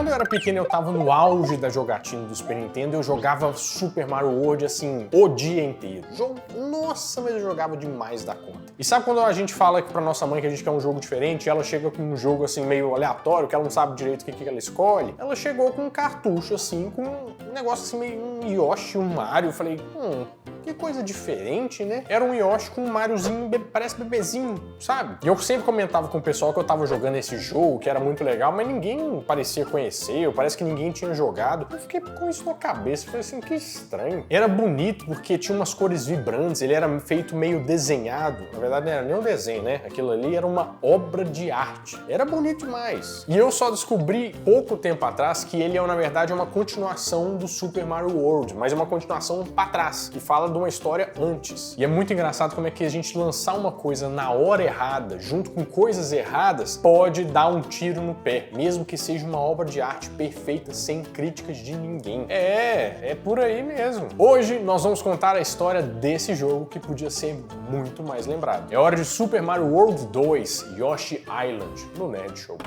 Quando eu era pequeno, eu tava no auge da jogatina do Super Nintendo, eu jogava Super Mario World, assim, o dia inteiro. Nossa, mas eu jogava demais da conta. E sabe quando a gente fala pra nossa mãe que a gente quer um jogo diferente, e ela chega com um jogo, assim, meio aleatório, que ela não sabe direito o que ela escolhe? Ela chegou com um cartucho, assim, com um negócio, assim, meio um Yoshi, um Mario. Eu falei, que coisa diferente, né? Era um Yoshi com um Mariozinho, parece bebezinho, sabe? E eu sempre comentava com o pessoal que eu tava jogando esse jogo, que era muito legal, mas ninguém parecia conhecer, ou parece que ninguém tinha jogado. Eu fiquei com isso na cabeça, falei assim, que estranho. Era bonito porque tinha umas cores vibrantes, ele era feito meio desenhado. Na verdade, não era nem um desenho, né? Aquilo ali era uma obra de arte. Era bonito demais. E eu só descobri pouco tempo atrás que ele é, na verdade, uma continuação do Super Mario World, mas é uma continuação pra trás, que fala de uma história antes. E é muito engraçado como é que a gente lançar uma coisa na hora errada, junto com coisas erradas, pode dar um tiro no pé, mesmo que seja uma obra de arte perfeita, sem críticas de ninguém. É por aí mesmo. Hoje nós vamos contar a história desse jogo que podia ser muito mais lembrado. É hora de Super Mario World 2, Yoshi Island, no Nerd Show.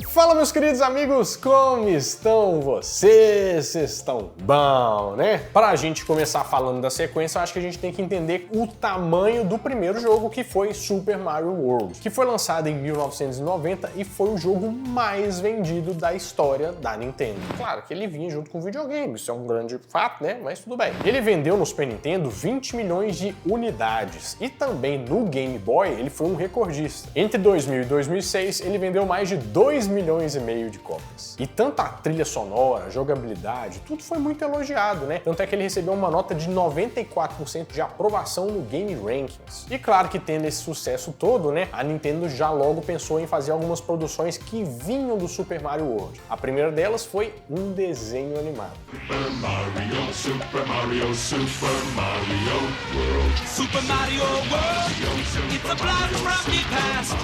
Fala, meus queridos amigos, como estão vocês? Vocês estão bom, né? Pra gente começar falando da sequência, eu acho que a gente tem que entender o tamanho do primeiro jogo, que foi Super Mario World, que foi lançado em 1990 e foi o jogo mais vendido da história da Nintendo. Claro que ele vinha junto com o videogame, isso é um grande fato, né? Mas tudo bem. Ele vendeu no Super Nintendo 20 milhões de unidades e também no Game Boy ele foi um recordista. Entre 2000 e 2006, ele vendeu mais de 2 milhões e meio de cópias. E tanto a trilha sonora, a jogabilidade, tudo foi muito elogiado, né? Tanto é que ele recebeu uma nota de 94% de aprovação no Game Rankings. E claro que tendo esse sucesso todo, né, a Nintendo já logo pensou em fazer algumas produções que vinham do Super Mario World. A primeira delas foi um desenho animado. Super Mario, Super Mario, Super Mario World. Super Mario World, it's a blast from the past.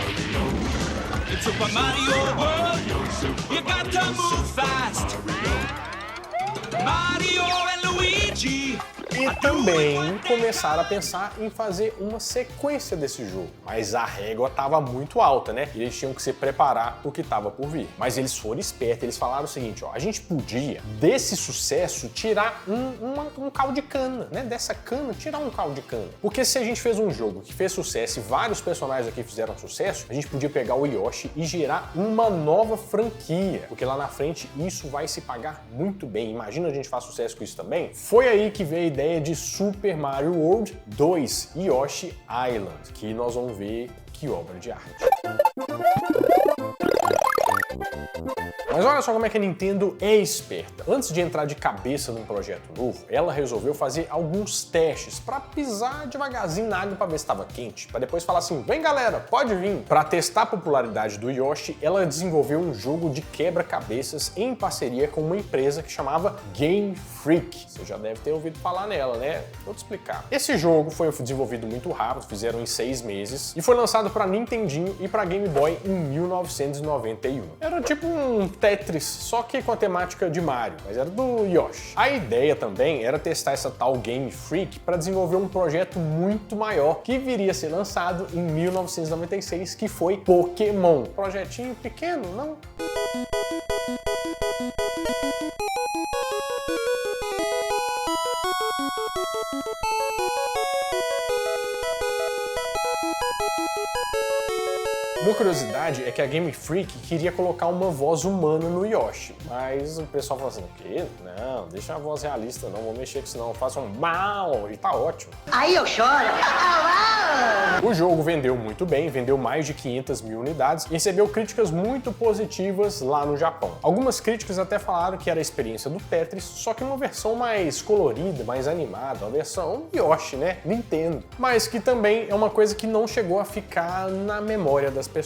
It's Super Mario World, you got to move fast. Mario and Luigi. E também começaram a pensar em fazer uma sequência desse jogo. Mas a régua estava muito alta, né? E eles tinham que se preparar pro que estava por vir. Mas eles foram espertos, eles falaram o seguinte, ó, a gente podia, desse sucesso, tirar um caldo de cana, né? Dessa cana, tirar um caldo de cana. Porque se a gente fez um jogo que fez sucesso e vários personagens aqui fizeram sucesso, a gente podia pegar o Yoshi e gerar uma nova franquia. Porque lá na frente isso vai se pagar muito bem. Imagina a gente faz sucesso com isso também. Foi aí que veio a ideia de Super Mario World 2, Yoshi Island, que nós vamos ver que obra de arte. Mas olha só como é que a Nintendo é esperta. Antes de entrar de cabeça num projeto novo, ela resolveu fazer alguns testes para pisar devagarzinho na água para ver se estava quente, para depois falar assim, vem galera, pode vir. Para testar a popularidade do Yoshi, ela desenvolveu um jogo de quebra-cabeças em parceria com uma empresa que chamava Game Freak. Você já deve ter ouvido falar nela, né? Vou te explicar. Esse jogo foi desenvolvido muito rápido, fizeram em 6 meses, e foi lançado para Nintendinho e para Game Boy em 1991. Era tipo um Tetris, só que com a temática de Mario, mas era do Yoshi. A ideia também era testar essa tal Game Freak para desenvolver um projeto muito maior que viria a ser lançado em 1996, que foi Pokémon. Projetinho pequeno, não? Uma curiosidade é que a Game Freak queria colocar uma voz humana no Yoshi, mas o pessoal falou assim, o quê? Não, deixa a voz realista, não vou mexer com isso não, faça um mal e tá ótimo. Aí eu choro. O jogo vendeu muito bem, vendeu mais de 500 mil unidades e recebeu críticas muito positivas lá no Japão. Algumas críticas até falaram que era a experiência do Tetris, só que uma versão mais colorida, mais animada, uma versão Yoshi, né? Nintendo. Mas que também é uma coisa que não chegou a ficar na memória das pessoas.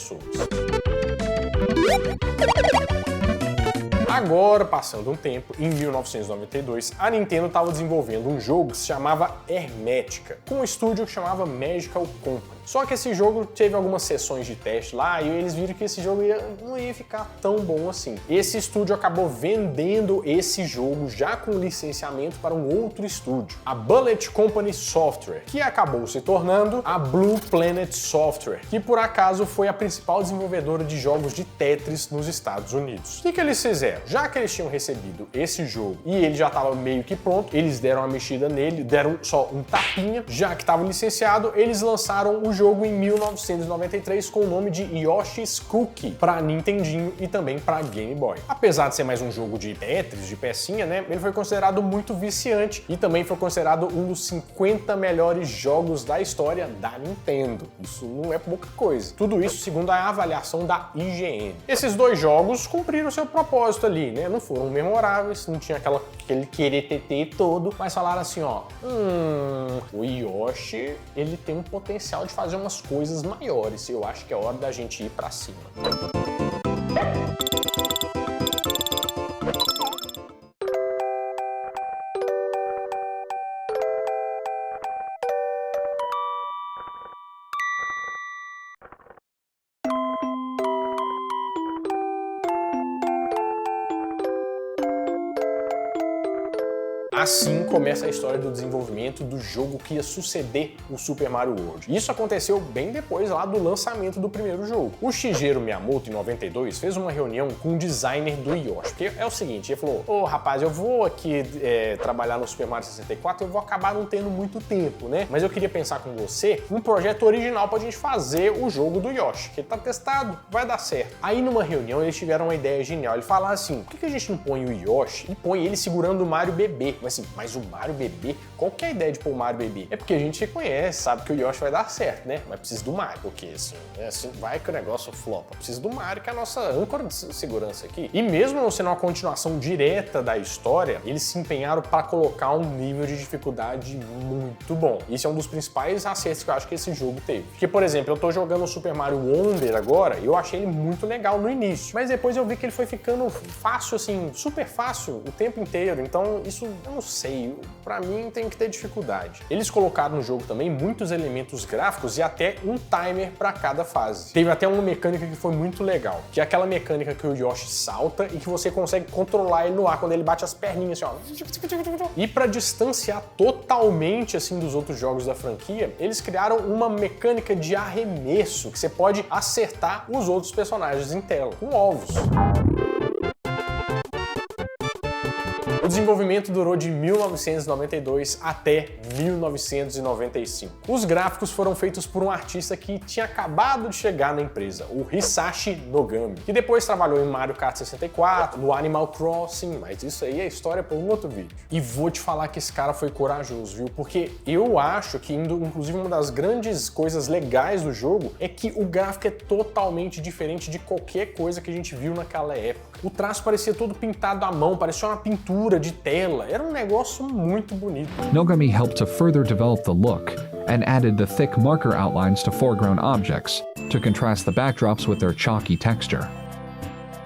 Agora, passando um tempo, em 1992, a Nintendo estava desenvolvendo um jogo que se chamava Hermética, com um estúdio que chamava Magical Company. Só que esse jogo teve algumas sessões de teste lá e eles viram que esse jogo não ia ficar tão bom assim. Esse estúdio acabou vendendo esse jogo já com licenciamento para um outro estúdio, a Bullet Company Software, que acabou se tornando a Blue Planet Software, que por acaso foi a principal desenvolvedora de jogos de Tetris nos Estados Unidos. O que eles fizeram? Já que eles tinham recebido esse jogo e ele já estava meio que pronto, eles deram uma mexida nele, deram só um tapinha, já que estava licenciado, eles lançaram o jogo em 1993 com o nome de Yoshi's Cookie para Nintendinho e também para Game Boy. Apesar de ser mais um jogo de Tetris, de pecinha, né, ele foi considerado muito viciante e também foi considerado um dos 50 melhores jogos da história da Nintendo. Isso não é pouca coisa. Tudo isso segundo a avaliação da IGN. Esses dois jogos cumpriram seu propósito ali, né? Não foram memoráveis, não tinha aquele querer-tetê todo, mas falaram assim, ó, o Yoshi, ele tem um potencial de fazer umas coisas maiores. Eu acho que é hora da gente ir pra cima. Assim começa a história do desenvolvimento do jogo que ia suceder o Super Mario World. Isso aconteceu bem depois lá do lançamento do primeiro jogo. O Shigeru Miyamoto, em 92, fez uma reunião com o designer do Yoshi. Porque é o seguinte, ele falou, ô rapaz, eu vou aqui trabalhar no Super Mario 64, eu vou acabar não tendo muito tempo, né? Mas eu queria pensar com você um projeto original pra gente fazer o jogo do Yoshi, que ele tá testado, vai dar certo. Aí numa reunião eles tiveram uma ideia genial, ele falaram assim, por que a gente não põe o Yoshi e põe ele segurando o Mario bebê? Assim, mas o Mario bebê? Qual que é a ideia de pôr o Mario bebê? É porque a gente reconhece, sabe que o Yoshi vai dar certo, né? Mas precisa do Mario, porque assim vai que o negócio flopa. Precisa do Mario, que é a nossa âncora de segurança aqui. E mesmo não sendo uma continuação direta da história, eles se empenharam para colocar um nível de dificuldade muito bom. Isso é um dos principais acertos que eu acho que esse jogo teve. Porque, por exemplo, eu tô jogando o Super Mario Wonder agora e eu achei ele muito legal no início. Mas depois eu vi que ele foi ficando fácil, assim, super fácil o tempo inteiro. Então, isso, eu não sei, pra mim tem que ter dificuldade. Eles colocaram no jogo também muitos elementos gráficos e até um timer pra cada fase. Teve até uma mecânica que foi muito legal, que é aquela mecânica que o Yoshi salta e que você consegue controlar ele no ar quando ele bate as perninhas assim, ó. E pra distanciar totalmente assim dos outros jogos da franquia, eles criaram uma mecânica de arremesso que você pode acertar os outros personagens em tela, com ovos. O desenvolvimento durou de 1992 até 1995. Os gráficos foram feitos por um artista que tinha acabado de chegar na empresa, o Hisashi Nogami, que depois trabalhou em Mario Kart 64, no Animal Crossing, mas isso aí é história para um outro vídeo. E vou te falar que esse cara foi corajoso, viu? Porque eu acho que, inclusive, uma das grandes coisas legais do jogo é que o gráfico é totalmente diferente de qualquer coisa que a gente viu naquela época. O traço parecia todo pintado à mão, parecia uma pintura de tela, era um negócio muito bonito. Nogami helped to further develop the look and added the thick marker outlines to foreground objects to contrast the backdrops with their chalky texture.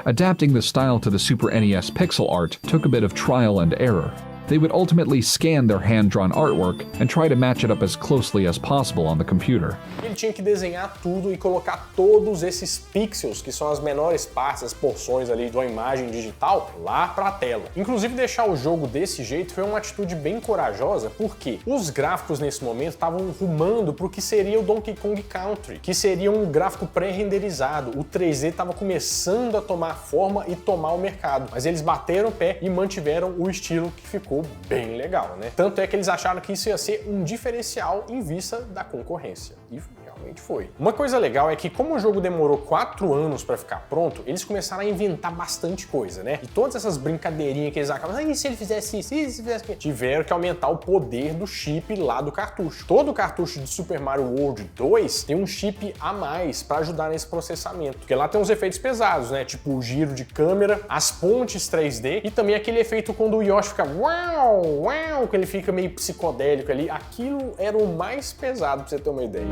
Adapting the style to the Super NES pixel art took a bit of trial and error. They would ultimately scan their hand-drawn artwork and try to match it up as closely as possible on the computer. Ele tinha que desenhar tudo e colocar todos esses pixels, que são as menores partes, as porções ali de uma imagem digital, lá pra tela. Inclusive, deixar o jogo desse jeito foi uma atitude bem corajosa, porque os gráficos nesse momento estavam rumando pro que seria o Donkey Kong Country, que seria um gráfico pré-renderizado. O 3D estava começando a tomar forma e tomar o mercado, mas eles bateram o pé e mantiveram o estilo que ficou bem legal, né? Tanto é que eles acharam que isso ia ser um diferencial em vista da concorrência. E realmente foi. Uma coisa legal é que, como o jogo demorou 4 anos para ficar pronto, eles começaram a inventar bastante coisa, né? E todas essas brincadeirinhas que eles acabam, e se ele fizesse isso, e se fizesse aquilo? Tiveram que aumentar o poder do chip lá do cartucho. Todo cartucho de Super Mario World 2 tem um chip a mais para ajudar nesse processamento. Porque lá tem uns efeitos pesados, né? Tipo o giro de câmera, as pontes 3D e também aquele efeito quando o Yoshi fica uau, uau, que ele fica meio psicodélico ali. Aquilo era o mais pesado, pra você ter uma ideia.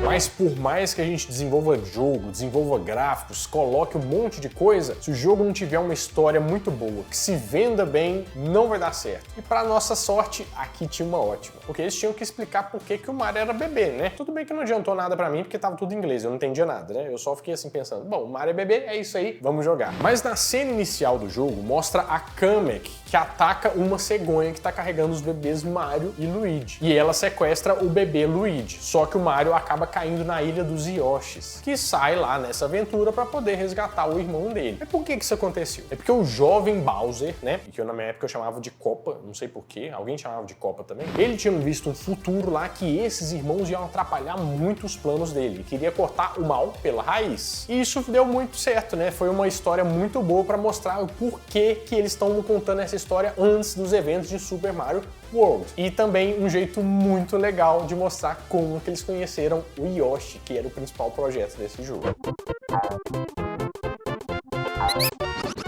Mas por mais que a gente desenvolva jogo, desenvolva gráficos, coloque um monte de coisa, se o jogo não tiver uma história muito boa, que se venda bem, não vai dar certo. E pra nossa sorte, aqui tinha uma ótima. Porque eles tinham que explicar por que o Mario era bebê, né? Tudo bem que não adiantou nada pra mim, porque tava tudo em inglês, eu não entendia nada, né? Eu só fiquei assim pensando, bom, o Mario é bebê, é isso aí, vamos jogar. Mas na cena inicial do jogo, mostra a Kamek, que ataca uma cegonha que tá carregando os bebês Mario e Luigi. E ela sequestra o bebê Luigi, só que o Mario acaba caindo na ilha dos Yoshis, que sai lá nessa aventura pra poder resgatar o irmão dele. E por que isso aconteceu? É porque o jovem Bowser, né, que eu na minha época eu chamava de Copa, não sei porquê, alguém chamava de Copa também, ele tinha visto um futuro lá que esses irmãos iam atrapalhar muito os planos dele, e queria cortar o mal pela raiz. E isso deu muito certo, né? Foi uma história muito boa pra mostrar o porquê que eles estão contando essa história antes dos eventos de Super Mario World. E também um jeito muito legal de mostrar como que eles conheceram o Yoshi, que era o principal projeto desse jogo.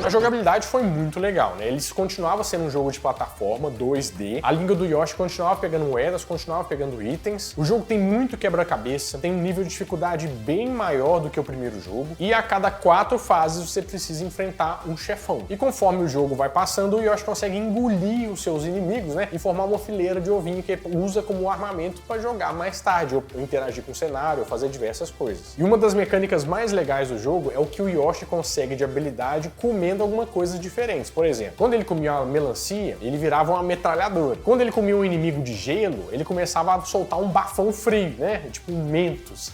A jogabilidade foi muito legal, né? Eles continuava sendo um jogo de plataforma 2D, a língua do Yoshi continuava pegando moedas, continuava pegando itens, o jogo tem muito quebra-cabeça, tem um nível de dificuldade bem maior do que o primeiro jogo, e a cada 4 fases você precisa enfrentar um chefão. E conforme o jogo vai passando, o Yoshi consegue engolir os seus inimigos, né? E formar uma fileira de ovinho que usa como armamento para jogar mais tarde, ou interagir com o cenário, ou fazer diversas coisas. E uma das mecânicas mais legais do jogo é o que o Yoshi consegue de habilidade comendo algumas coisas diferentes. Por exemplo, quando ele comia uma melancia, ele virava uma metralhadora. Quando ele comia um inimigo de gelo, ele começava a soltar um bafão frio, né? Tipo um Mentos.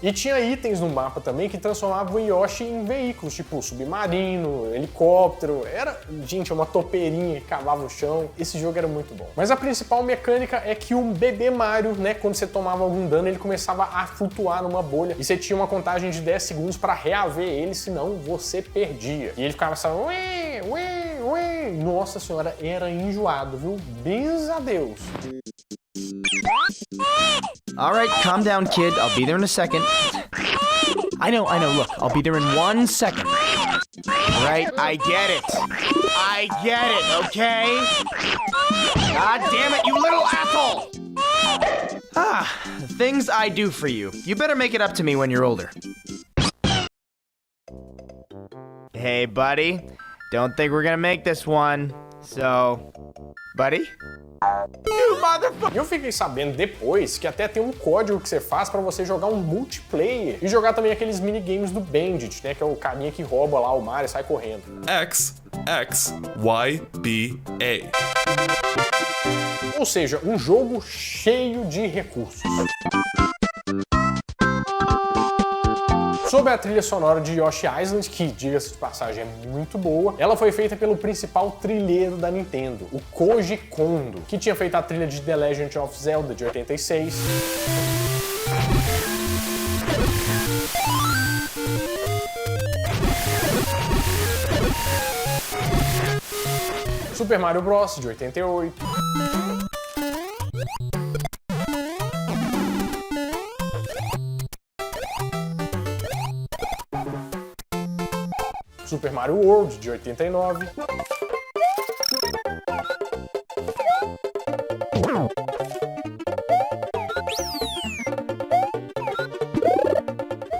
E tinha itens no mapa também que transformavam o Yoshi em veículos, tipo submarino, helicóptero. Era, gente, uma topeirinha que cavava o chão. Esse jogo era muito bom. Mas a principal mecânica é que o bebê Mario, né, quando você tomava algum dano, ele começava a flutuar numa bolha. E você tinha uma contagem de 10 segundos para reaver ele, senão você perdia. E ele ficava assim, ué, ué, ué. Nossa senhora, era enjoado, viu? Benza a Deus. All right, calm down, kid. I'll be there in a second. I know. Look, I'll be there in 1 second. All right, I get it, okay? God damn it, you little asshole! The things I do for you. You better make it up to me when you're older. Hey, buddy. Don't think we're gonna make this one. So, buddy? You motherfucker! Eu fiquei sabendo depois que até tem um código que você faz pra você jogar um multiplayer e jogar também aqueles minigames do Bandit, né? Que é o carinha que rouba lá o Mario e sai correndo. X, Y, B, A. Ou seja, um jogo cheio de recursos. Sobre a trilha sonora de Yoshi Island, que, diga-se de passagem, é muito boa, ela foi feita pelo principal trilheiro da Nintendo, o Koji Kondo, que tinha feito a trilha de The Legend of Zelda de 86. Super Mario Bros. De 88. Super Mario World, de 89.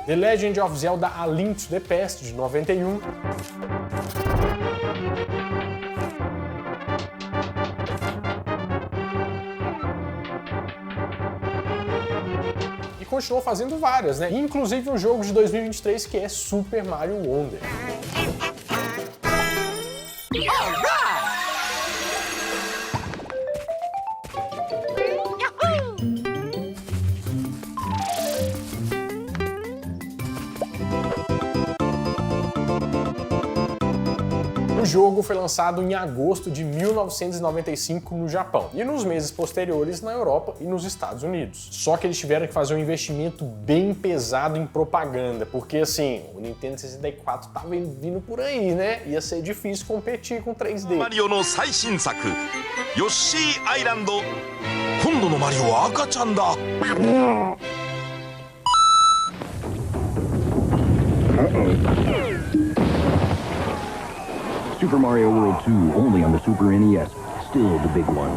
The Legend of Zelda: A Link to the Past, de 91. Continuou fazendo várias, né? Inclusive um jogo de 2023 que é Super Mario Wonder. O jogo foi lançado em agosto de 1995 no Japão e nos meses posteriores na Europa e nos Estados Unidos. Só que eles tiveram que fazer um investimento bem pesado em propaganda, porque assim, o Nintendo 64 tava vindo por aí, né? Ia ser difícil competir com 3D. Mario no 最新作 Yoshi Island 今度のマリオは赤ちゃんだ Super Mario World 2 only on the Super NES. Still the big one.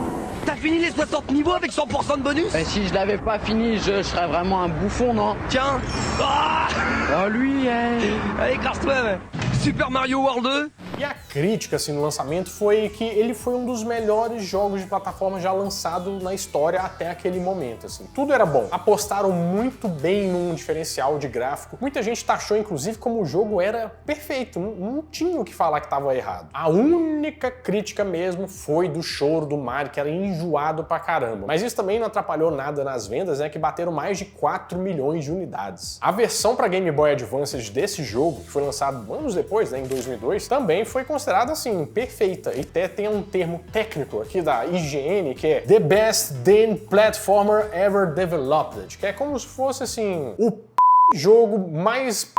T'as fini les 60 niveaux avec 100% de bonus? Et si je l'avais pas fini, je serais vraiment un bouffon, non? Tiens. Ah Oh, lui, Allez, écrase-toi, ouais. Super Mario World 2? E a crítica assim, no lançamento foi que ele foi um dos melhores jogos de plataforma já lançado na história até aquele momento. Assim. Tudo era bom. Apostaram muito bem num diferencial de gráfico. Muita gente taxou, inclusive, como o jogo era perfeito. Não tinha o que falar que estava errado. A única crítica mesmo foi do choro do Mario, que era enjoado pra caramba. Mas isso também não atrapalhou nada nas vendas, né? Que bateram mais de 4 milhões de unidades. A versão para Game Boy Advance desse jogo, que foi lançado anos depois, né, em 2002, também foi considerada assim, perfeita. E até tem um termo técnico aqui da IGN que é The Best Damn Platformer Ever Developed, que é como se fosse assim, o jogo mais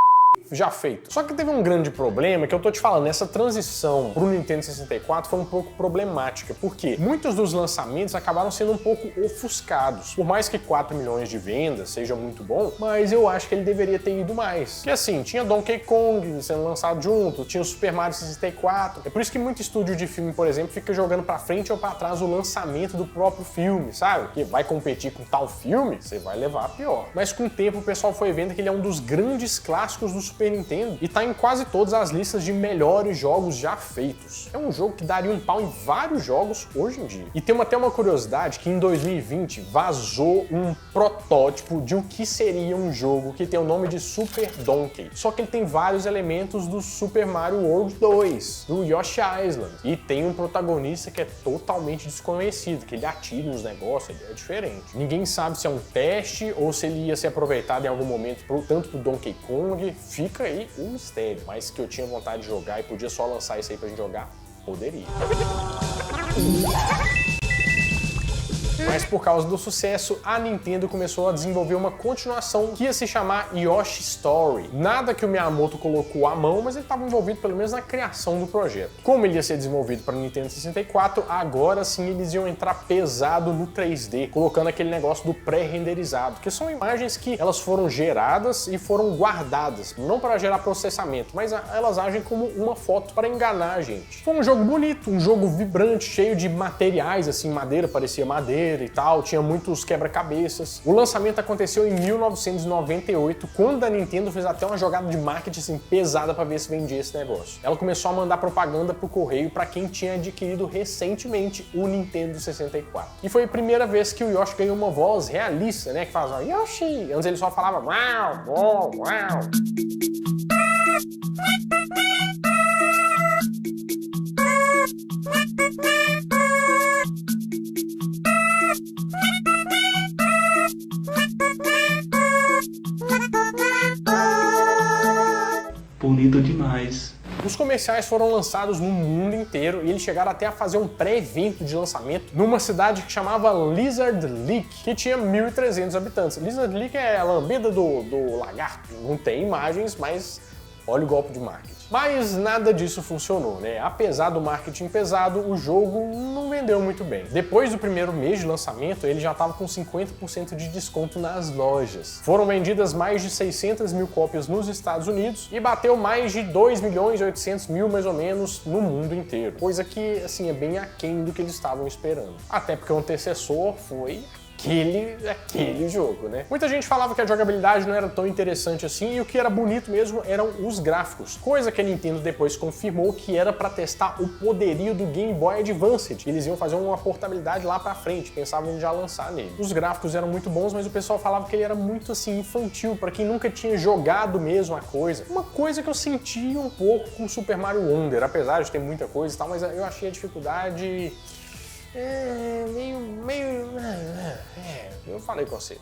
já feito. Só que teve um grande problema que eu tô te falando, essa transição pro Nintendo 64 foi um pouco problemática, porque muitos dos lançamentos acabaram sendo um pouco ofuscados. Por mais que 4 milhões de vendas seja muito bom, mas eu acho que ele deveria ter ido mais. Porque assim, tinha Donkey Kong sendo lançado junto, tinha o Super Mario 64. É por isso que muito estúdio de filme, por exemplo, fica jogando pra frente ou pra trás o lançamento do próprio filme, sabe? Que vai competir com tal filme, você vai levar a pior. Mas com o tempo o pessoal foi vendo que ele é um dos grandes clássicos do Super Nintendo e tá em quase todas as listas de melhores jogos já feitos. É um jogo que daria um pau em vários jogos hoje em dia. E tem até uma curiosidade que em 2020 vazou um protótipo de o que seria um jogo que tem o nome de Super Donkey. Só que ele tem vários elementos do Super Mario World 2, do Yoshi Island. E tem um protagonista que é totalmente desconhecido, que ele atira nos negócios, ele é diferente. Ninguém sabe se é um teste ou se ele ia ser aproveitado em algum momento tanto pro Donkey Kong. Fica aí um mistério, mas que eu tinha vontade de jogar e podia só lançar isso aí pra gente jogar, poderia. Mas por causa do sucesso, a Nintendo começou a desenvolver uma continuação que ia se chamar Yoshi Story. Nada que o Miyamoto colocou à mão, mas ele estava envolvido pelo menos na criação do projeto. Como ele ia ser desenvolvido para Nintendo 64, agora sim eles iam entrar pesado no 3D, colocando aquele negócio do pré-renderizado, que são imagens que elas foram geradas e foram guardadas, não para gerar processamento, mas elas agem como uma foto para enganar a gente. Foi um jogo bonito, um jogo vibrante, cheio de materiais, assim, madeira, parecia madeira e tal, tinha muitos quebra-cabeças. O lançamento aconteceu em 1998, quando a Nintendo fez até uma jogada de marketing assim, pesada para ver se vendia esse negócio. Ela começou a mandar propaganda pro correio para quem tinha adquirido recentemente o Nintendo 64. E foi a primeira vez que o Yoshi ganhou uma voz realista, né, que falava Yoshi. Antes ele só falava uau, uau, uau. Bonito demais. Os comerciais foram lançados no mundo inteiro e eles chegaram até a fazer um pré-evento de lançamento numa cidade que chamava Lizard Lake, que tinha 1.300 habitantes. Lizard Lake é a lambida do lagarto. Não tem imagens, mas olha o golpe de marketing. Mas nada disso funcionou, né? Apesar do marketing pesado, o jogo não vendeu muito bem. Depois do primeiro mês de lançamento, ele já estava com 50% de desconto nas lojas. Foram vendidas mais de 600 mil cópias nos Estados Unidos e bateu mais de 2.800.000 mais ou menos no mundo inteiro. Coisa que, assim, é bem aquém do que eles estavam esperando. Até porque o antecessor foi aquele jogo, né? Muita gente falava que a jogabilidade não era tão interessante assim e o que era bonito mesmo eram os gráficos, coisa que a Nintendo depois confirmou que era para testar o poderio do Game Boy Advance. Eles iam fazer uma portabilidade lá pra frente, pensavam em já lançar nele. Os gráficos eram muito bons, mas o pessoal falava que ele era muito assim infantil, para quem nunca tinha jogado mesmo a coisa. Uma coisa que eu senti um pouco com Super Mario Wonder, apesar de ter muita coisa e tal, mas eu achei a dificuldade eu falei com vocês.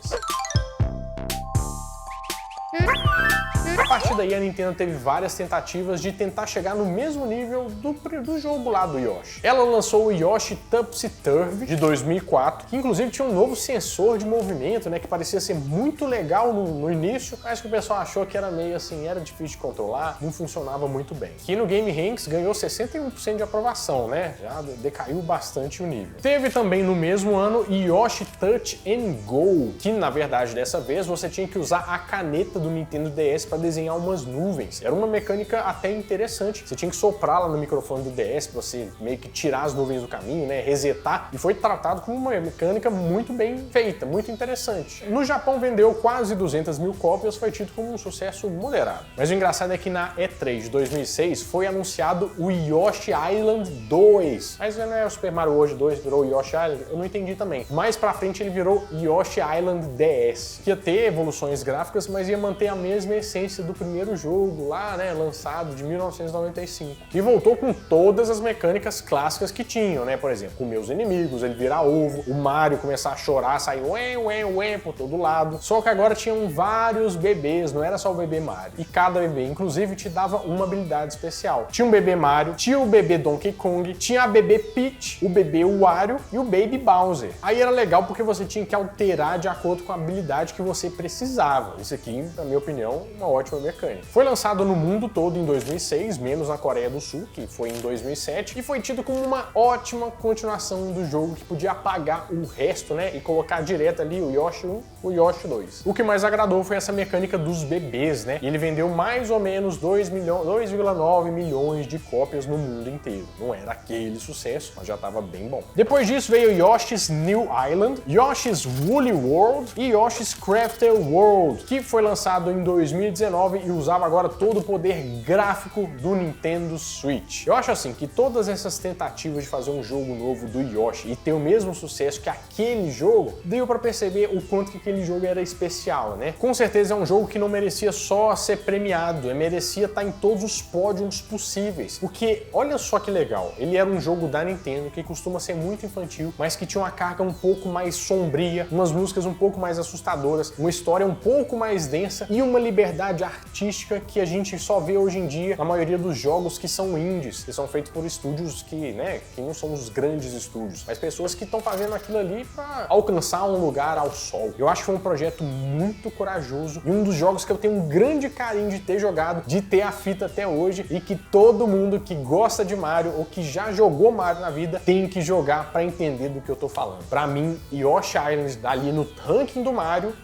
A partir daí, a Nintendo teve várias tentativas de tentar chegar no mesmo nível do jogo lá do Yoshi. Ela lançou o Yoshi Topsy-Turvy de 2004, que inclusive tinha um novo sensor de movimento, né, que parecia ser muito legal no início, mas que o pessoal achou que era meio assim, era difícil de controlar, não funcionava muito bem. Que no Game Ranks ganhou 61% de aprovação, né, já decaiu bastante o nível. Teve também no mesmo ano Yoshi Touch and Go, que na verdade dessa vez você tinha que usar a caneta do Nintendo DS para desenhar umas nuvens. Era uma mecânica até interessante. Você tinha que soprar lá no microfone do DS pra você meio que tirar as nuvens do caminho, né, resetar, e foi tratado como uma mecânica muito bem feita, muito interessante. No Japão vendeu quase 200 mil cópias, foi tido como um sucesso moderado. Mas o engraçado é que na E3 de 2006 foi anunciado o Yoshi Island 2. Mas não é o Super Mario World 2, virou Yoshi Island? Eu não entendi também. Mais pra frente ele virou Yoshi Island DS, que ia ter evoluções gráficas, mas ia manter a mesma essência do primeiro jogo lá, né, lançado de 1995. E voltou com todas as mecânicas clássicas que tinham, né, por exemplo, comer os inimigos, ele virar ovo, o Mario começar a chorar, sair ué, ué, ué por todo lado. Só que agora tinham vários bebês, não era só o bebê Mario. E cada bebê, inclusive, te dava uma habilidade especial. Tinha um bebê Mario, tinha o bebê Donkey Kong, tinha a bebê Peach, o bebê Wario e o Baby Bowser. Aí era legal porque você tinha que alterar de acordo com a habilidade que você precisava. Isso aqui, na minha opinião, uma ótima mecânica. Foi lançado no mundo todo em 2006, menos na Coreia do Sul, que foi em 2007, e foi tido como uma ótima continuação do jogo que podia apagar o resto, né, e colocar direto ali o Yoshi 1, o Yoshi 2. O que mais agradou foi essa mecânica dos bebês, né, e ele vendeu mais ou menos 2,9 milhões de cópias no mundo inteiro. Não era aquele sucesso, mas já estava bem bom. Depois disso veio Yoshi's New Island, Yoshi's Woolly World e Yoshi's Crafted World, que foi lançado em 2019 e usava agora todo o poder gráfico do Nintendo Switch. Eu acho assim que todas essas tentativas de fazer um jogo novo do Yoshi e ter o mesmo sucesso que aquele jogo, deu pra perceber o quanto que aquele jogo era especial, né? Com certeza é um jogo que não merecia só ser premiado, merecia estar em todos os pódios possíveis, porque olha só que legal, ele era um jogo da Nintendo que costuma ser muito infantil, mas que tinha uma carga um pouco mais sombria, umas músicas um pouco mais assustadoras, uma história um pouco mais densa e uma liberdade artística que a gente só vê hoje em dia na maioria dos jogos que são indies, que são feitos por estúdios que, né, que não são os grandes estúdios, mas pessoas que estão fazendo aquilo ali para alcançar um lugar ao sol. Eu acho que foi um projeto muito corajoso e um dos jogos que eu tenho um grande carinho de ter jogado, de ter a fita até hoje e que todo mundo que gosta de Mario ou que já jogou Mario na vida tem que jogar para entender do que eu tô falando. Para mim, Yoshi Island ali no ranking do Mario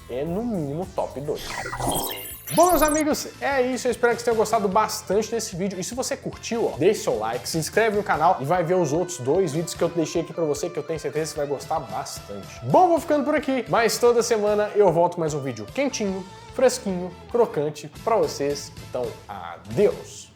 é no mínimo top 2. Bom, meus amigos, é isso. Eu espero que vocês tenham gostado bastante desse vídeo. E se você curtiu, ó, deixe seu like, se inscreve no canal e vai ver os outros 2 vídeos que eu deixei aqui pra você, que eu tenho certeza que você vai gostar bastante. Bom, vou ficando por aqui, mas toda semana eu volto com mais um vídeo quentinho, fresquinho, crocante pra vocês. Então, adeus!